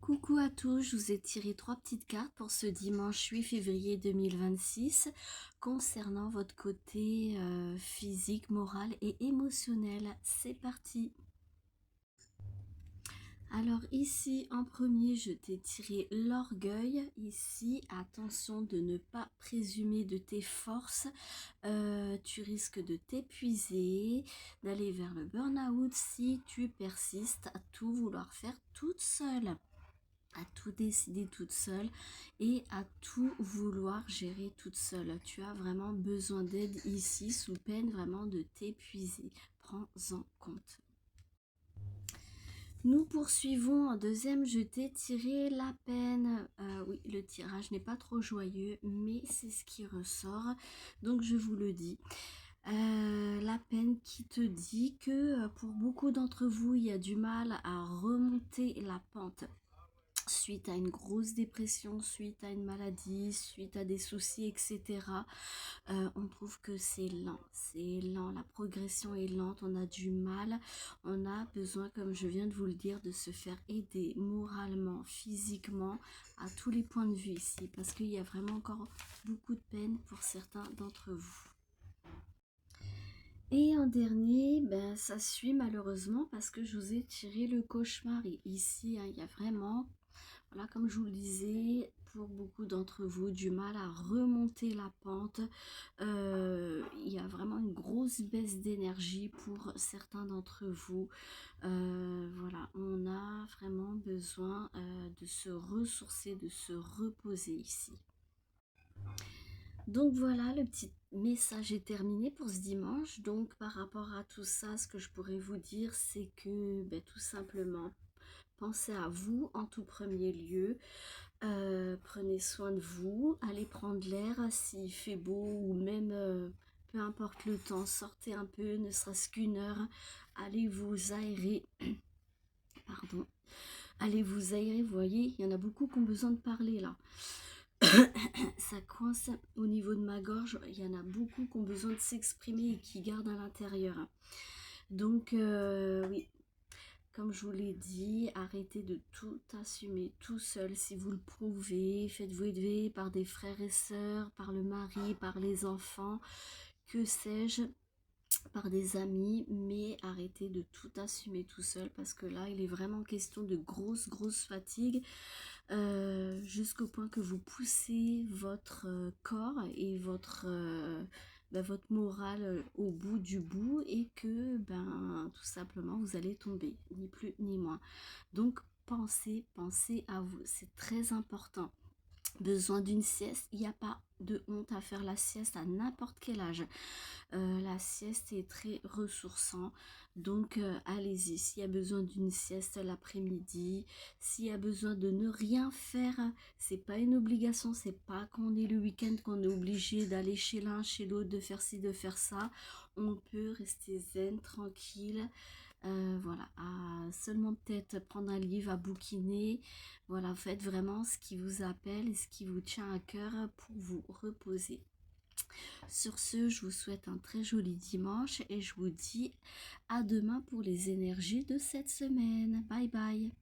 Coucou à tous, je vous ai tiré trois petites cartes pour ce dimanche 8 février 2026 concernant votre côté physique, moral et émotionnel. C'est parti! Alors ici en premier je t'ai tiré l'orgueil. Ici attention de ne pas présumer de tes forces. Tu risques de t'épuiser, d'aller vers le burn-out si tu persistes à tout vouloir faire toute seule, à tout décider toute seule et à tout vouloir gérer toute seule. Tu as vraiment besoin d'aide ici sous peine vraiment de t'épuiser. Prends-en compte. Nous poursuivons en deuxième, je t'ai tiré la peine. Oui, le tirage n'est pas trop joyeux, mais c'est ce qui ressort. Donc je vous le dis. La peine qui te dit que pour beaucoup d'entre vous, il y a du mal à remonter la pente suite à une grosse dépression, suite à une maladie, suite à des soucis, etc. On trouve que c'est lent, la progression est lente, on a du mal, on a besoin, comme je viens de vous le dire, de se faire aider moralement, physiquement, à tous les points de vue ici, parce qu'il y a vraiment encore beaucoup de peine pour certains d'entre vous. Et en dernier, ben, ça suit malheureusement parce que je vous ai tiré le cauchemar. Et ici, hein, il y a vraiment, voilà, comme je vous le disais, pour beaucoup d'entre vous, du mal à remonter la pente. Il y a vraiment une grosse baisse d'énergie pour certains d'entre vous. Voilà, on a vraiment besoin de se ressourcer, de se reposer ici. Donc voilà, le petit message est terminé pour ce dimanche. Donc par rapport à tout ça, ce que je pourrais vous dire, c'est que tout simplement, pensez à vous en tout premier lieu. Prenez soin de vous, allez prendre l'air s'il fait beau ou même peu importe le temps, sortez un peu, ne serait-ce qu'une heure, allez vous aérer. Pardon. Allez vous aérer, vous voyez, il y en a beaucoup qui ont besoin de parler là. Ça coince au niveau de ma gorge, il y en a beaucoup qui ont besoin de s'exprimer et qui gardent à l'intérieur. Donc oui, comme je vous l'ai dit, arrêtez de tout assumer tout seul si vous le pouvez. Faites-vous aider par des frères et sœurs, par le mari, par les enfants, que sais-je, par des amis, mais arrêtez de tout assumer tout seul parce que là, il est vraiment question de grosse fatigue. Jusqu'au point que vous poussez votre corps et votre morale au bout du bout et que tout simplement vous allez tomber, ni plus ni moins. Donc pensez à vous, c'est très important. Besoin d'une sieste, il n'y a pas de honte à faire la sieste à n'importe quel âge. La sieste est très ressourçant, donc allez-y. S'il y a besoin d'une sieste l'après-midi, s'il y a besoin de ne rien faire, c'est pas une obligation, c'est pas qu'on est le week-end qu'on est obligé d'aller chez l'un, chez l'autre, de faire ci, de faire ça. On peut rester zen, tranquille. Voilà, à seulement peut-être prendre un livre à bouquiner. Voilà, faites vraiment ce qui vous appelle et ce qui vous tient à cœur pour vous reposer. Sur ce, je vous souhaite un très joli dimanche et je vous dis à demain pour les énergies de cette semaine. Bye bye.